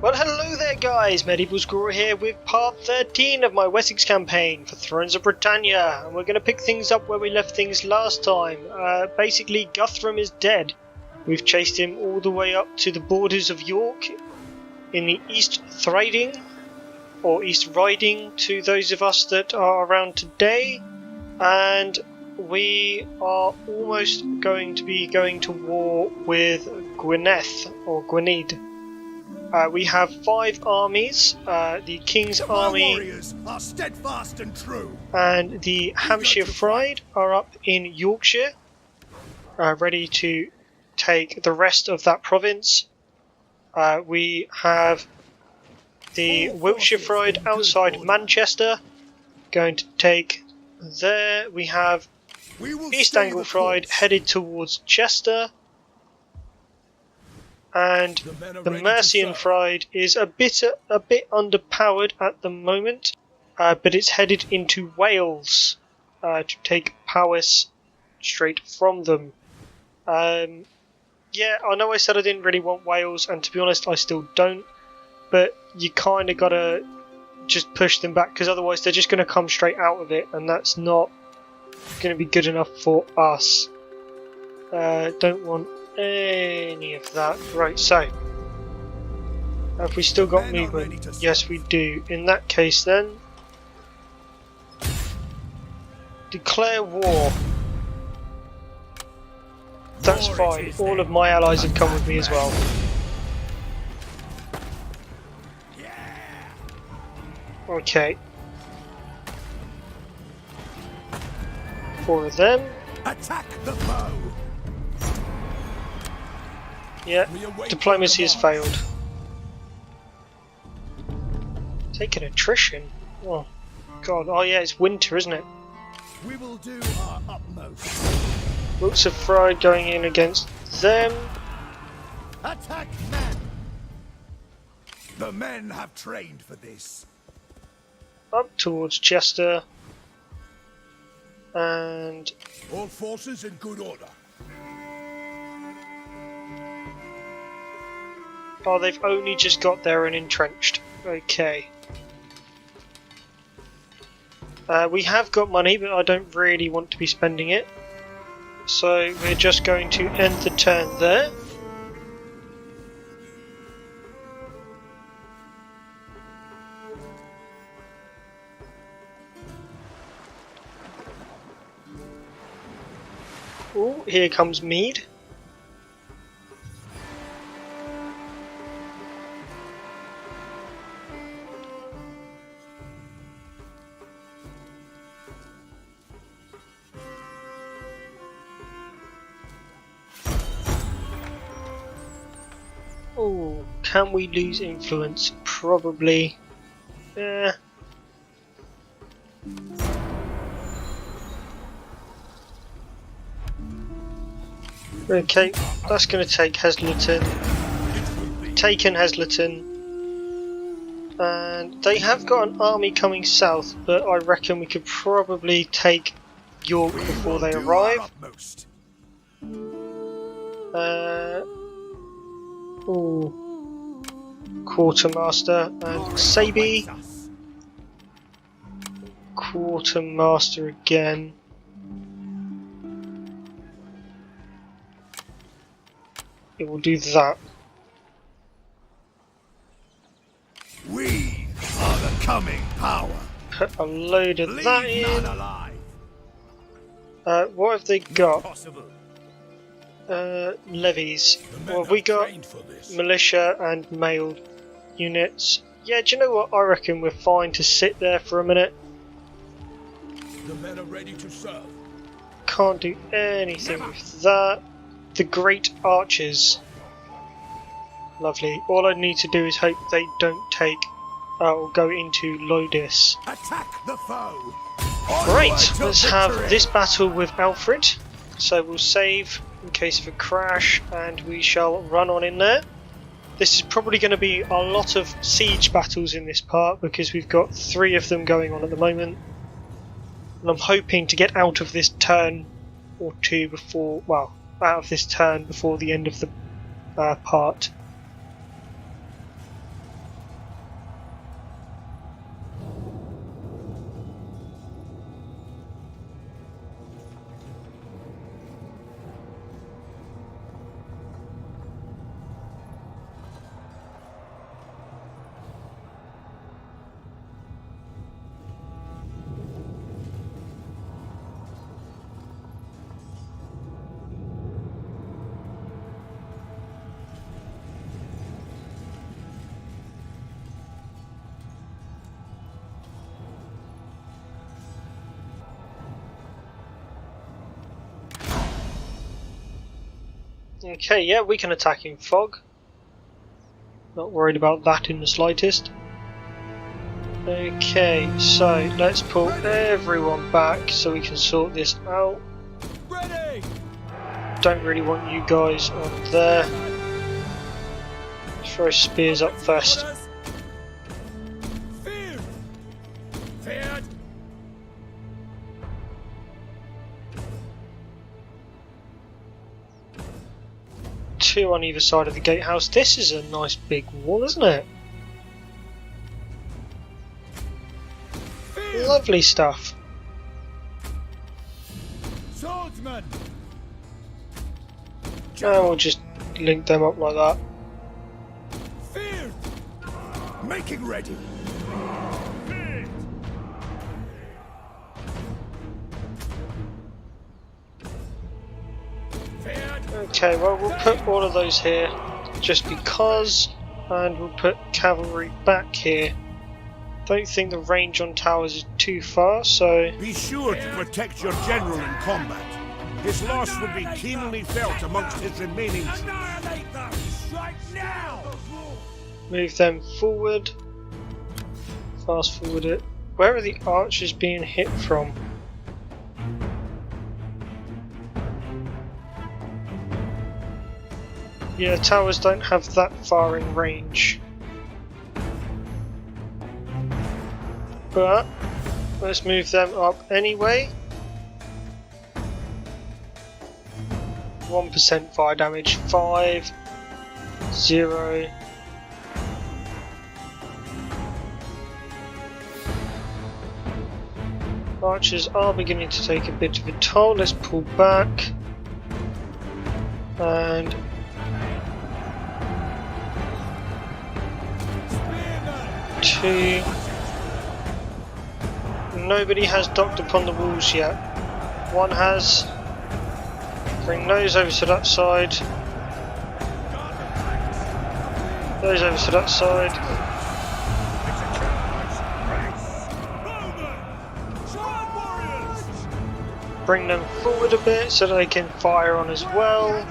Well, hello there guys, Medieval Squirrel here with part 13 of my Wessex campaign for Thrones of Britannia, and we're going to pick things up where we left things last time. Basically, Guthrum is dead. We've chased him all the way up to the borders of York in the East Thriding, or East Riding to those of us that are around today, and we are almost going to be going to war with Gwynedd, or Gwynedd. We have 5 armies, the King's Army warriors are steadfast and true, and the Hampshire Fried are up in Yorkshire, ready to take the rest of that province. We have the Wiltshire Fried outside Manchester, going to take there. We have East Anglia Fried headed towards Chester. And the Mercian Fried is a bit underpowered at the moment, but it's headed into Wales to take Powys straight from them. Yeah, I know I said I didn't really want Wales, and to be honest I still don't, but you kind of got to just push them back, because otherwise they're just going to come straight out of it, and that's not going to be good enough for us. Don't want any of that. Right, so have we still got movement? Yes, we do. In that case then, declare war. That's fine. All of my allies have come with me as well. Okay. 4 of them. attack the foe. Yeah, diplomacy has failed. Taking attrition? Oh, God. Oh, yeah, it's winter, isn't it? We will do our utmost. Wilts of Fried going in against them. Attack men! The men have trained for this. Up towards Chester. And all forces in good order. oh, they've only just got there and entrenched. Okay. We have got money, but I don't really want to be spending it. So we're just going to end the turn there. Oh, here comes Mead. Oh, can we lose influence? Probably. Yeah. Okay, that's going to take Heslington. Taken Heslington. And they have got an army coming south, but I reckon we could probably take York before they arrive. Oh, Quartermaster and Sabi. Quartermaster again. It will do that. We are the coming power. Put a load of that Leave in. none alive. What have they got? Possible. Levies. Well, we got militia and mailed units. Yeah, do you know what? I reckon we're fine to sit there for a minute. The men are ready to serve. Can't do anything with that. The Great Archers. Lovely. All I need to do is hope they don't take or go into Lodis. Attack the foe. Right, let's have this battle with Alfred. So we'll save in case of a crash, and we shall run on in there. This is probably going to be a lot of siege battles in this part, because we've got 3 of them going on at the moment. And I'm hoping to get out of this turn or 2 before, well, out of this turn before the end of the part. Okay, yeah, we can attack in fog. Not worried about that in the slightest. Okay, so let's pull everyone back so we can sort this out. Ready! Don't really want you guys on there. Throw spears up first. Feared! Feared! Two on either side of the gatehouse. This is a nice big wall, isn't it? Lovely stuff. Swordsman! And we'll just link them up like that. Feared! Making ready! Okay, well we'll put all of those here just because, and we'll put cavalry back here. Don't think the range on towers is too far, so Be sure to protect your general in combat. His loss would be keenly felt amongst his remaining troops. Annihilate them! Strike now! move them forward. Fast forward it. Where are the archers being hit from? Yeah, towers don't have that far in range. But let's move them up anyway. 1% fire damage, 5, 0. Archers are beginning to take a bit of a toll. Let's pull back. And two. Nobody has docked upon the walls yet. One has. Bring those over to that side. Those over to that side. Bring them forward a bit so they can fire on as well.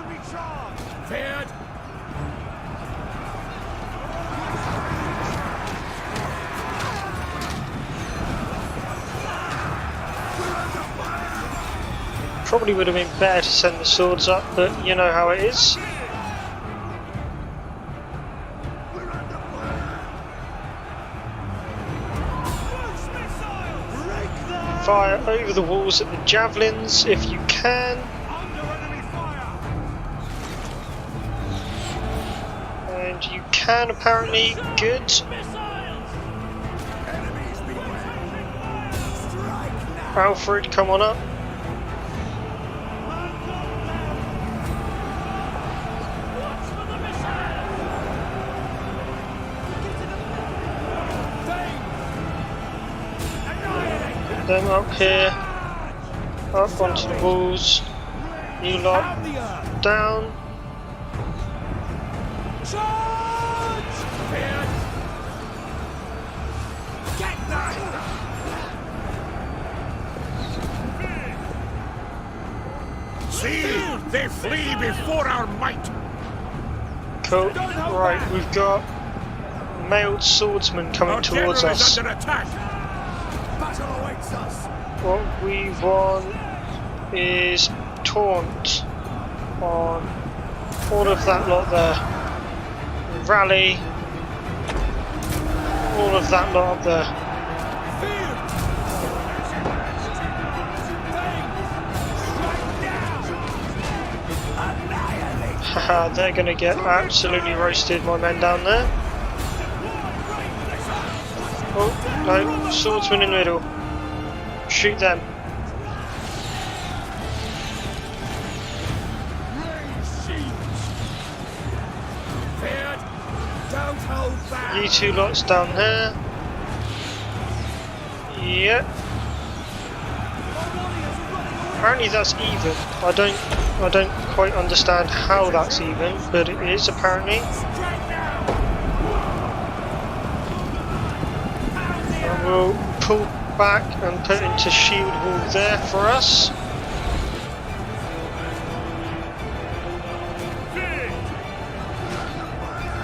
Probably would have been better to send the swords up, but you know how it is. Fire over the walls at the javelins if you can. And you can apparently. Good. Alfred, come on up. Them up here, up onto the walls, you lot down. See, they flee before our might. Cool, right, we've got mailed swordsmen coming towards us. Under attack. Battle awaits us. What we want is taunt on all of that lot there. Rally. All of that lot up there. Haha, they're gonna get absolutely roasted, my men down there. Oh, no, swordsman in the middle. Shoot them. You two lots down there. Yep. Apparently that's even. I don't quite understand how that's even, but it is apparently. And we'll pull back and put into shield wall there for us.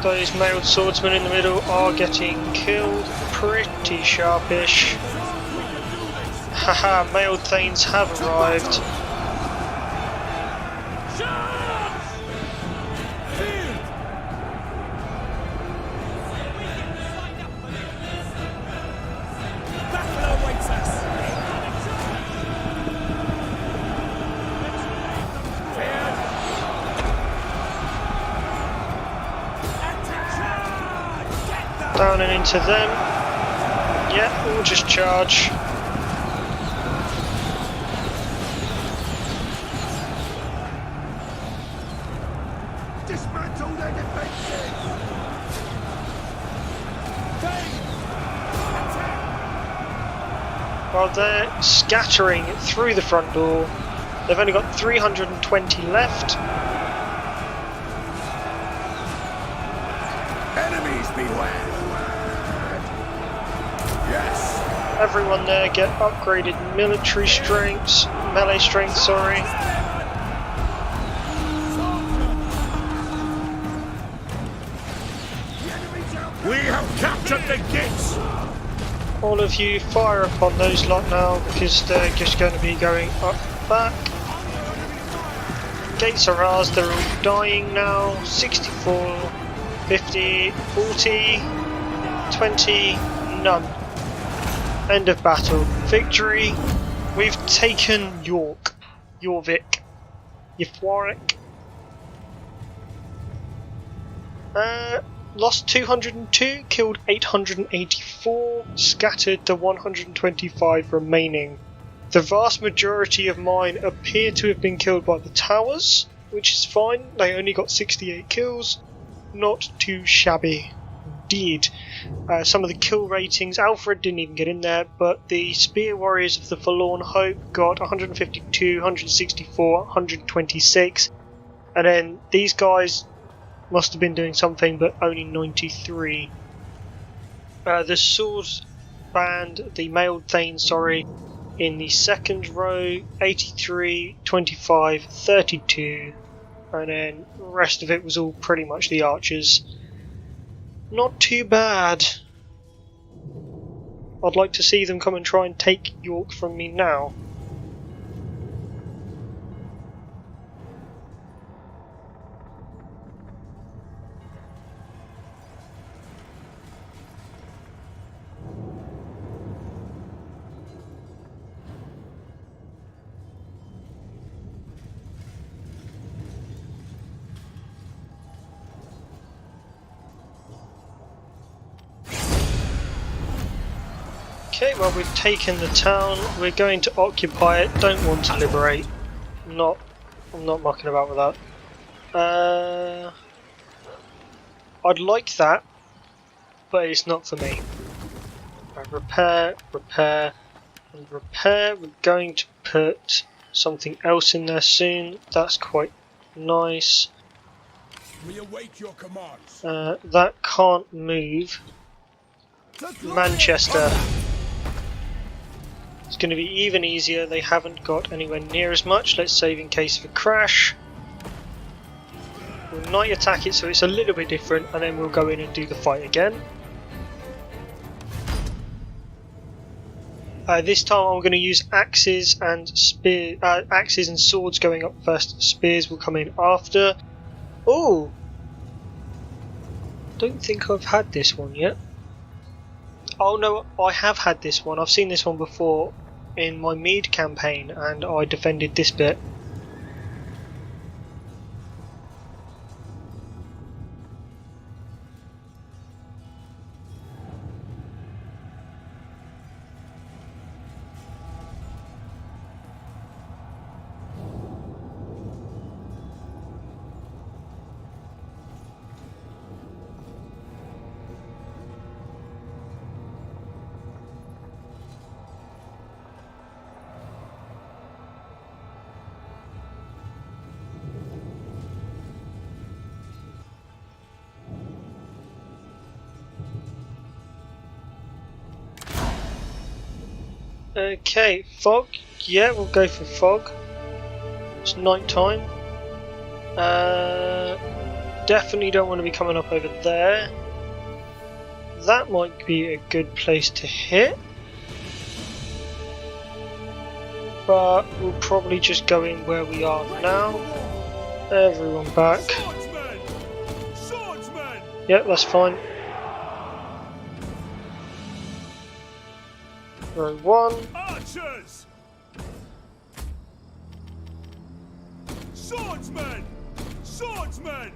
Those mailed swordsmen in the middle are getting killed pretty sharpish. Haha, mailed thanes have arrived. Down and into them. Yeah, we'll just charge. Dismantle their defenses! While they're scattering through the front door, they've only got 320 left. Enemies beware! Yes! Everyone there get upgraded military strengths, melee strength, sorry. We have captured the gates! All of you fire upon those lot now because they're just going to be going up back. Gates are ours, they're all dying now. 64, 50, 40, 20, none. End of battle. Victory. We've taken York. Jorvik. Ythwarek. Lost 202, killed 884, scattered the 125 remaining. The vast majority of mine appear to have been killed by the towers, which is fine. They only got 68 kills. Not too shabby. Indeed. Some of the kill ratings, Alfred didn't even get in there, but the Spear Warriors of the Forlorn Hope got 152, 164, 126, and then these guys must have been doing something, but only 93. The Swords Band, the Mailed Thane, sorry, in the second row, 83, 25, 32, and then the rest of it was all pretty much the archers. Not too bad. I'd like to see them come and try and take York from me now. Okay, well we've taken the town, we're going to occupy it, don't want to liberate. I'm not mucking about with that. I'd like that, but it's not for me. Repair, repair, and repair. We're going to put something else in there soon, that's quite nice. We await your commands. That can't move. Manchester. It's going to be even easier, they haven't got anywhere near as much. Let's save in case of a crash. We'll night attack it so it's a little bit different, and then we'll go in and do the fight again. This time I'm going to use axes and axes and swords going up first. Spears will come in after. Oh, don't think I've had this one yet. Oh no, I have had this one. I've seen this one before in my Mead campaign, and I defended this bit. Okay, fog. Yeah, we'll go for fog. It's night time. definitely don't want to be coming up over there. That might be a good place to hit. But we'll probably just go in where we are now. Everyone back. Yep, that's fine. Row 1. Archers! Swordsmen! Swordsmen!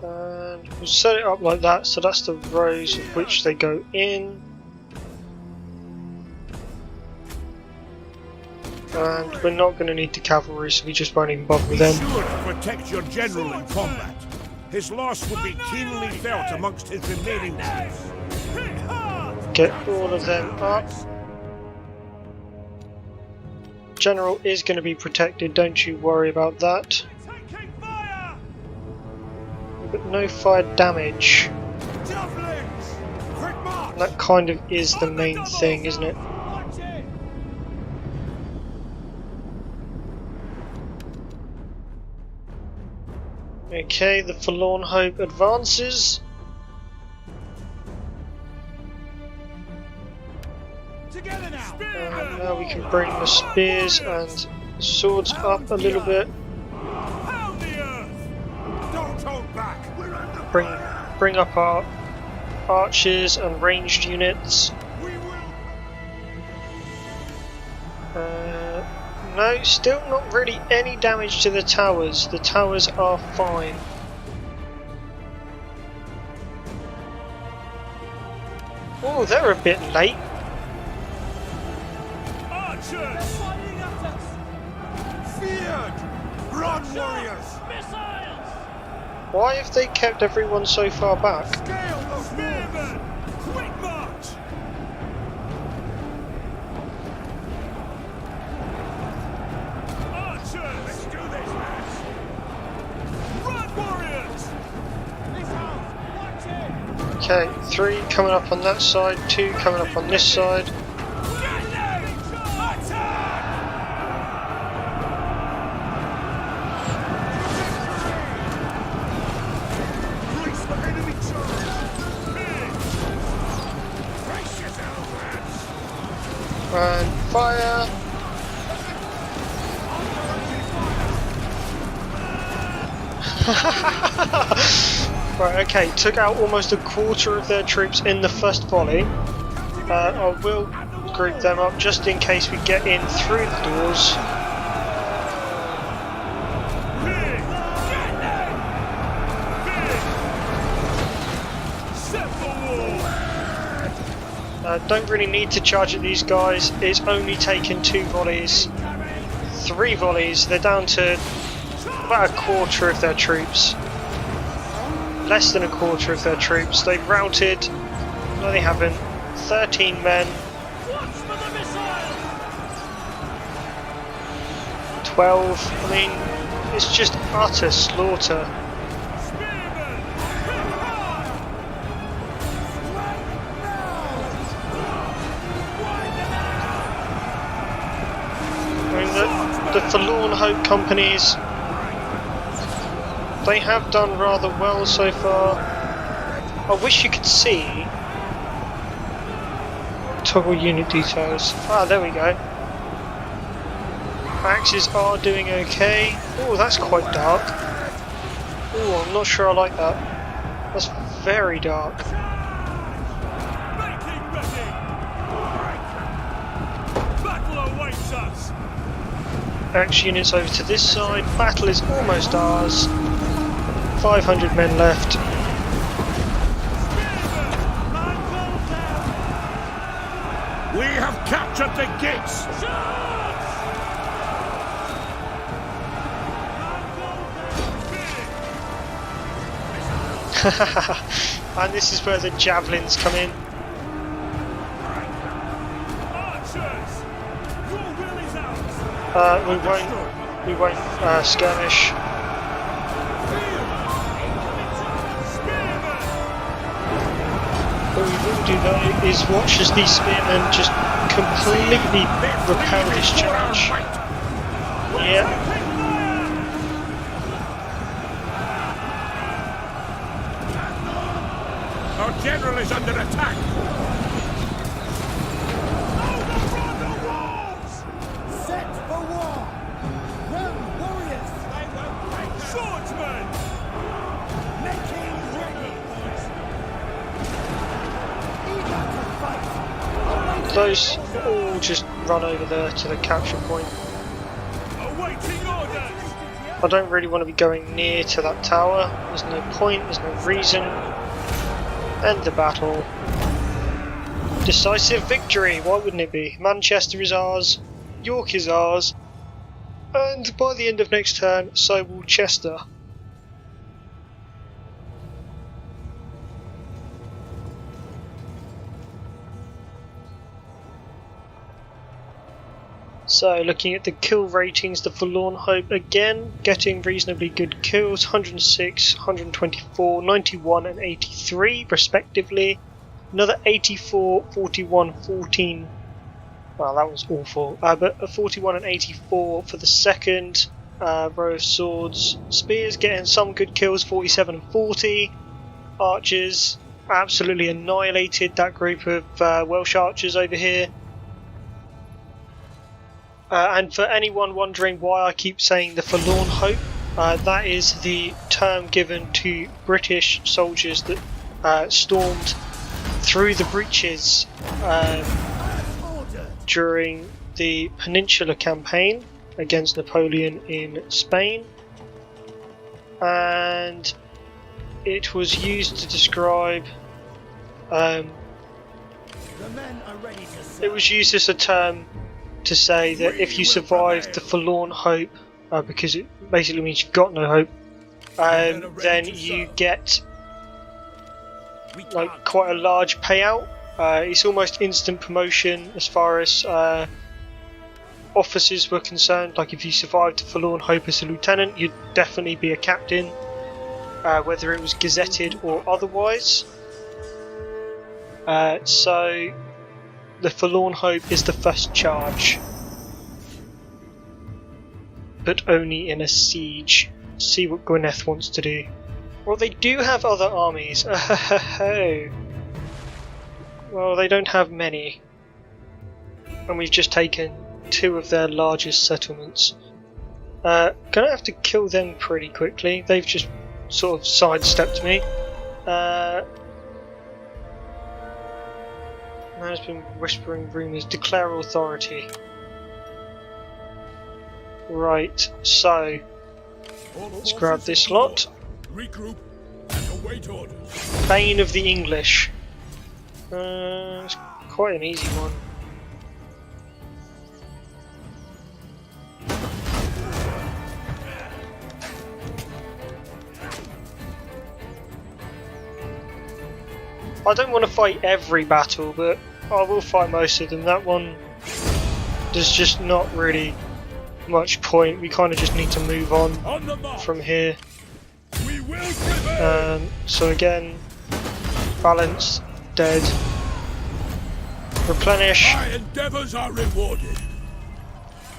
And we'll set it up like that, so that's the rows of which they go in. And we're not going to need the cavalry, so we just won't even bother with them. Be sure to protect your general in combat. His loss will be keenly felt amongst his remaining troops. Get all of them up. General is going to be protected, don't you worry about that. But no fire damage. That kind of is the main thing, isn't it? Okay, the Forlorn Hope advances. And now we can bring the spears and swords up a little bit. Bring up our archers and ranged units. No, still not really any damage to the towers. The towers are fine. Oh, they're a bit late. Archers! Feared! Broad warriors! Why have they kept everyone so far back? Scale those spearmen! Quick march! Archers! Let's do this, lads! Broad warriors! Okay, 3 coming up on that side, 2 coming up on this side. And fire! Right, okay, took out almost a quarter of their troops in the first volley. I will group them up just in case we get in through the doors. Don't really need to charge at these guys. It's only taken 2 volleys, 3 volleys. They're down to about a quarter of their troops. Less than a quarter of their troops. They've routed. No, they haven't. 13 men. 12. I mean, it's just utter slaughter. The Forlorn Hope companies, they have done rather well so far. I wish you could see. Toggle unit details. Ah, there we go. Axes are doing okay. Oh, that's quite dark. Oh, I'm not sure I like that. That's very dark. Battle awaits us! Axe units over to this side. Battle is almost ours. 500 men left. We have captured the gates! And this is where the javelins come in. We won't skirmish. What we will do though is watch as these spearmen just completely repel this charge. Yeah, general is under attack! Overrun the walls! Set for war! Run, warriors! They won't take us! Swordsmen! Making ready, boys! Eager to fight! Those all just run over there to the capture point. Awaiting orders! I don't really want to be going near to that tower. There's no point, there's no reason. End the battle. Decisive victory, why wouldn't it be? Manchester is ours, York is ours, and by the end of next turn, so will Chester. So looking at the kill ratings, the Forlorn Hope again getting reasonably good kills, 106, 124, 91 and 83 respectively. Another 84, 41, 14, well that was awful, but a 41 and 84 for the second row of swords. Spears getting some good kills, 47 and 40. Archers absolutely annihilated that group of Welsh archers over here. And for anyone wondering why I keep saying the Forlorn Hope, that is the term given to British soldiers that stormed through the breaches during the Peninsular Campaign against Napoleon in Spain, and it was used to describe it was used as a term to say that if you survive the Forlorn Hope, because it basically means you've got no hope, then you get like quite a large payout. It's almost instant promotion as far as officers were concerned. Like if you survived the Forlorn Hope as a lieutenant, you'd definitely be a captain, whether it was gazetted or otherwise. So the Forlorn Hope is the first charge, but only in a siege. See what Gwynedd wants to do. Well, they do have other armies. Well, they don't have many, and we've just taken two of their largest settlements. Gonna have to kill them pretty quickly. They've just sort of sidestepped me. Man's been whispering rumours. Declare authority. Right, so let's grab this lot. Regroup and await orders. Bane of the English. It's quite an easy one. I don't want to fight every battle, but I will fight most of them. That one, there's just not really much point. We kind of just need to move on from here. We will prevail. So again, balance, dead, replenish. My endeavours are rewarded.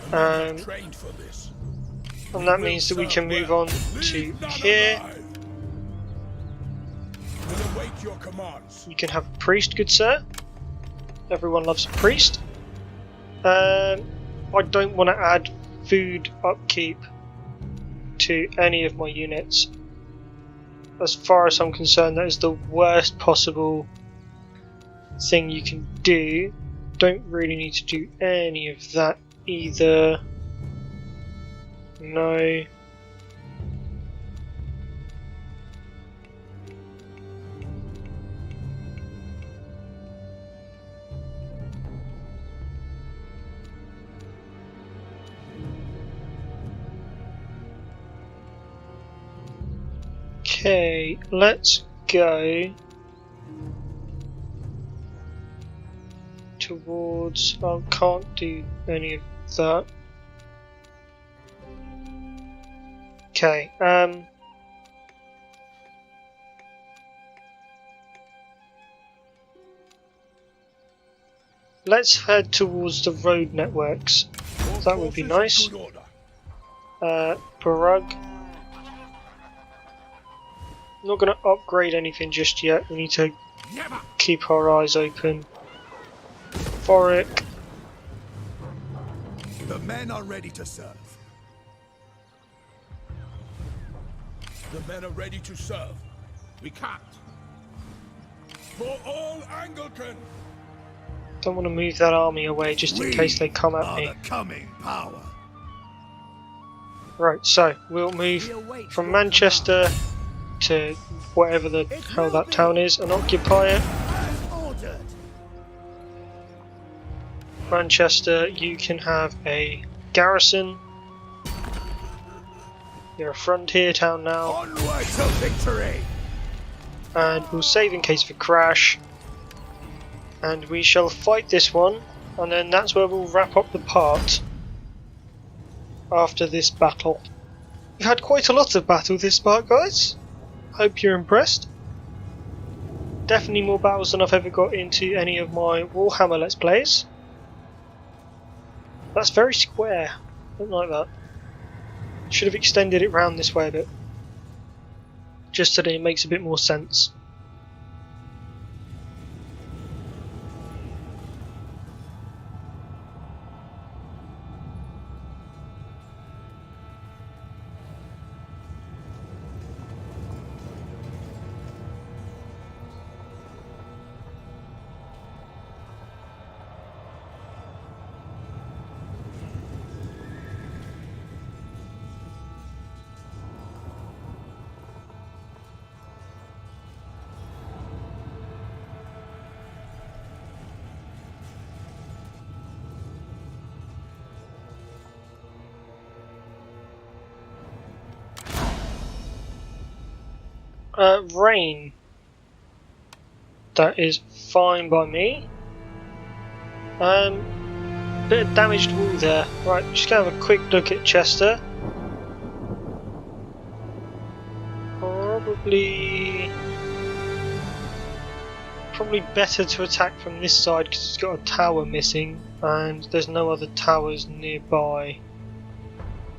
Trained for this. And that means that we can move on to here. We'll await your commands. You can have a priest, good sir. Everyone loves a priest. I don't want to add food upkeep to any of my units. As far as I'm concerned, that is the worst possible thing you can do. Don't really need to do any of that either. No. Okay, let's go towards... I can't do any of that. Okay, let's head towards the road networks. That would be nice. Barug. Not going to upgrade anything just yet. We need to Keep our eyes open. Forik. The men are ready to serve. The men are ready to serve. We can't. For all Anglican! Don't want to move that army away just in case they come at me. The coming power. Right, so we'll move from Manchester to whatever the hell that town is and occupy it. Ordered. Manchester, you can have a garrison. You're a frontier town now. Onward to victory! And we'll save in case of a crash. And we shall fight this one, and then that's where we'll wrap up the part after this battle. We've had quite a lot of battle this part, guys. Hope you're impressed. Definitely more battles than I've ever got into any of my Warhammer Let's Plays. That's very square. Don't like that. Should have extended it round this way a bit. Just so that it makes a bit more sense. Rain. That is fine by me. Bit of damaged wall there. Right, just gonna have a quick look at Chester. Probably better to attack from this side because it's got a tower missing and there's no other towers nearby.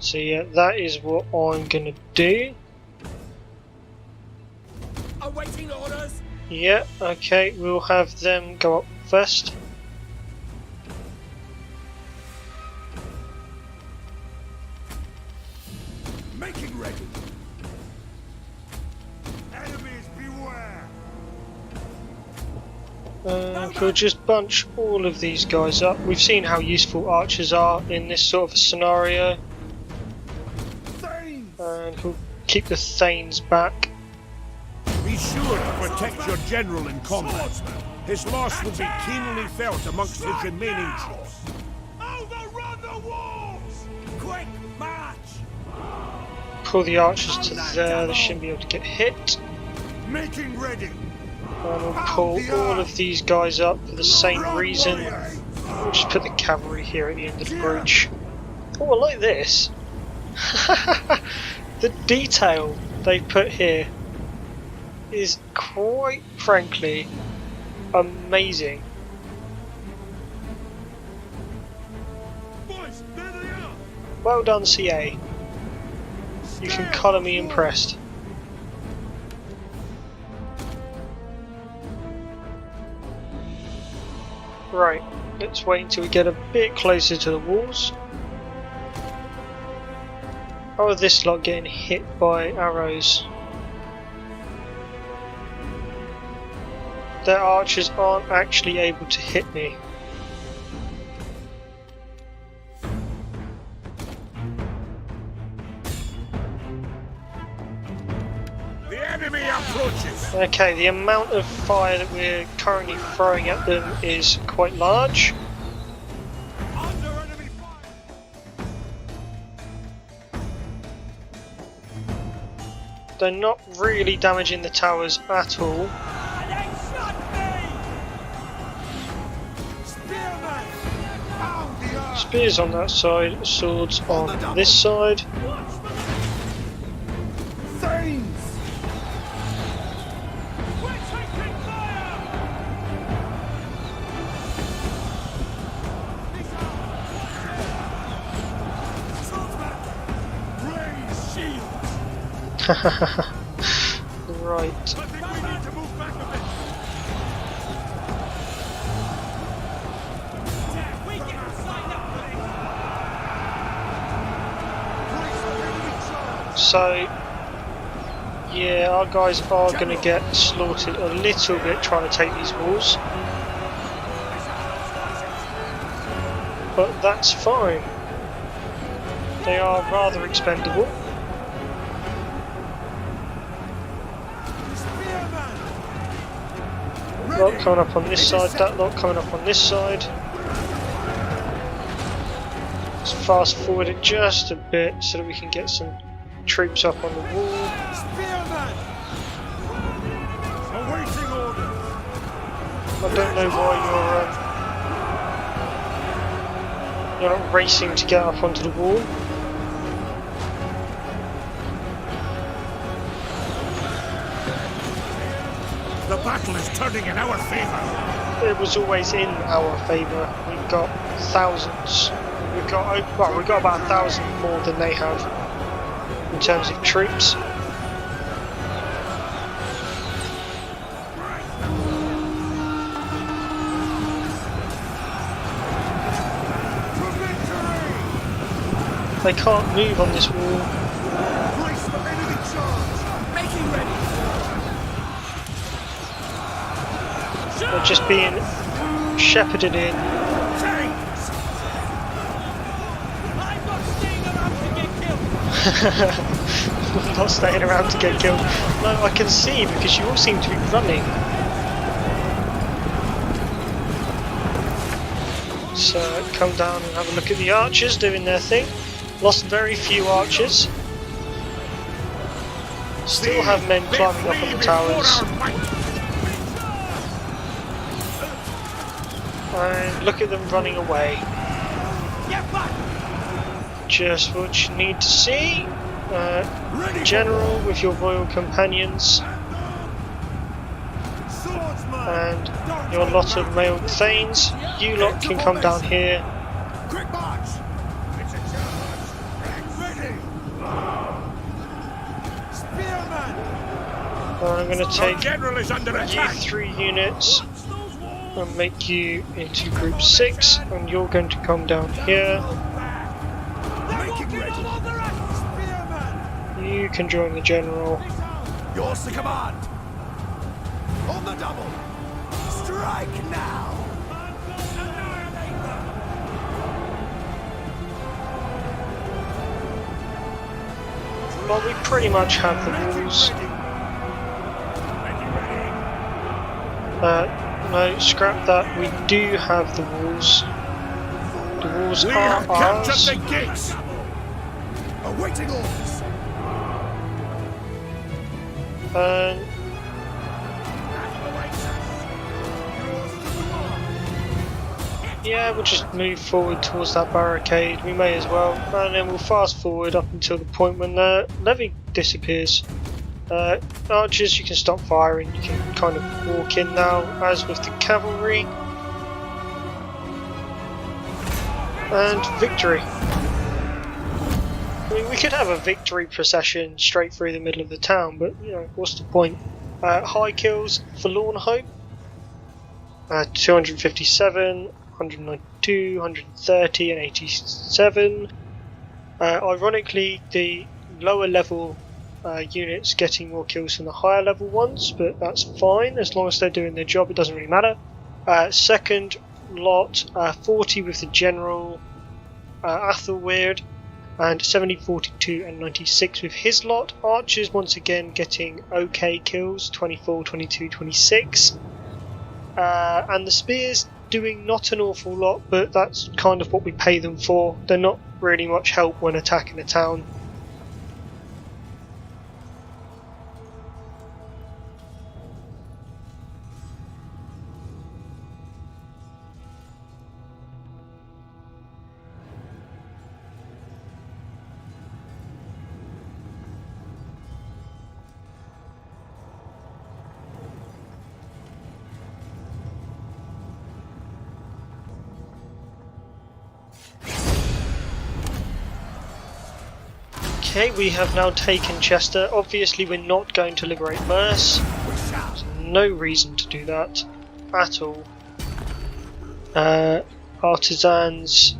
So yeah, that is what I'm gonna do. Awaiting orders. Yeah, okay, we'll have them go up first. Making ready. Enemies beware. We'll just bunch all of these guys up. We've seen how useful archers are in this sort of scenario. And we'll keep the Thanes back. Be sure to protect your general in combat. His loss will be keenly felt amongst his remaining troops. Overrun the walls! Quick march! Pull the archers to there, they shouldn't be able to get hit. Making ready. And we'll pull all of these guys up for the same reason. We'll just put the cavalry here at the end of the bridge. Oh, I like this. The detail they put here is quite frankly amazing. Boys, there they are! Well done, CA. You can colour me impressed. Right, let's wait until we get a bit closer to the walls. How are this lot getting hit by arrows? Their archers aren't actually able to hit me. The enemy approaches. Okay, the amount of fire that we're currently throwing at them is quite large. Under enemy fire! They're not really damaging the towers at all. They shot me! Spearmen! Pound the earth! Spears on that side, swords on this side. Thanes! We're taking fire! Swordsman! Raise shields! Right. I think we need to move back a bit. So, yeah, our guys are going to get slaughtered a little bit trying to take these walls. But that's fine. They are rather expendable. Lot coming up on this side, that lot coming up on this side. Let's fast forward it just a bit so that we can get some troops up on the wall. Awaiting orders. I don't know why you're not racing to get up onto the wall. The battle is turning in our favour. It was always in our favour. We've got thousands. We've got about 1,000 more than they have in terms of troops. They can't move on this wall. Brace for enemy charge. Making ready. They're just being shepherded in. I'm not staying around to get killed. Not staying around to get killed. No, I can see because you all seem to be running. So come down and have a look at the archers doing their thing. Lost very few archers. Still have men climbing up on the towers. And look at them running away. Just what you need to see. General with your royal companions. And your lot of mailed thanes. You lot can come down here. Quick march. It's a charge. Ready. Spearman. I'm going to take General is under you attack. 3 units and make you into group 6, and you're going to come down here. Making ready. Spearman. You can join the general. Yours to command. On the double. Strike now. Well, we pretty much have the walls. No, scrap that. We do have the walls. The walls We are have captured ours. the gates. Awaiting orders. And yeah, we'll just move forward towards that barricade. We may as well, and then we'll fast forward up until the point when the levy disappears. Archers, you can stop firing. You can kind of walk in now, as with the cavalry. And victory. I mean, we could have a victory procession straight through the middle of the town, but you know, what's the point? High kills, Forlorn Hope, 257, 192, 130, and 87. Ironically, the lower level units getting more kills than the higher level ones, but that's fine as long as they're doing their job. It doesn't really matter. Second lot, 40 with the general Athelweird, and 70, 42, and 96 with his lot. Archers once again getting okay kills, 24, 22, 26. And the spears doing not an awful lot, but that's kind of what we pay them for. They're not really much help when attacking a town. Okay, we have now taken Chester. Obviously we're not going to liberate Merse. There's no reason to do that at all. Artisans,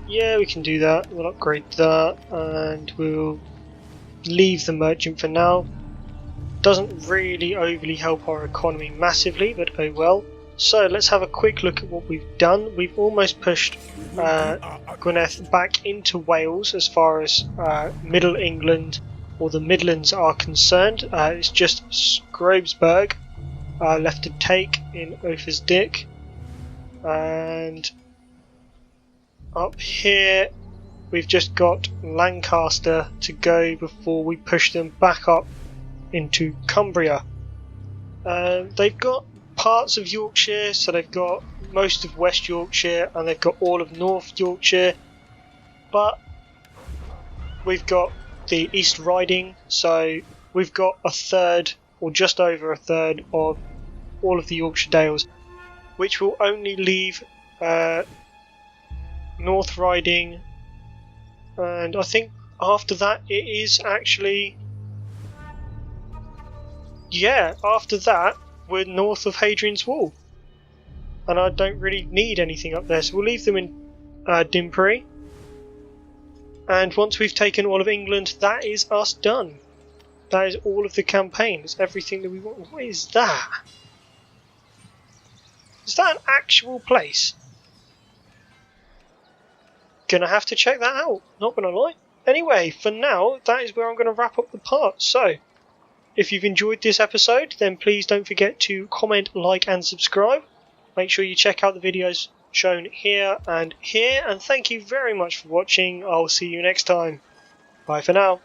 yeah, we can do that. We'll upgrade that and we'll leave the merchant for now. Doesn't really overly help our economy massively, but oh well. So let's have a quick look at what we've done. We've almost pushed Gwynedd back into Wales as far as Middle England or the Midlands are concerned. It's just Shrewsbury left to take in Ophir's Dick. And up here we've just got Lancaster to go before we push them back up into Cumbria. They've got parts of Yorkshire, so they've got most of West Yorkshire and they've got all of North Yorkshire, but we've got the East Riding, so we've got a third or just over a third of all of the Yorkshire Dales, which will only leave North Riding, and I think after that it is actually, yeah, after that we're north of Hadrian's Wall, and I don't really need anything up there, so we'll leave them in Dimbury. And once we've taken all of England, that is us done. That is all of the campaign. It's everything that we want. What is that? Is that an actual place? Gonna have to check that out, not gonna lie. Anyway, for now, that is where I'm gonna wrap up the part. So, if you've enjoyed this episode, then please don't forget to comment, like and subscribe. Make sure you check out the videos shown here, and thank you very much for watching. I'll see you next time. Bye for now.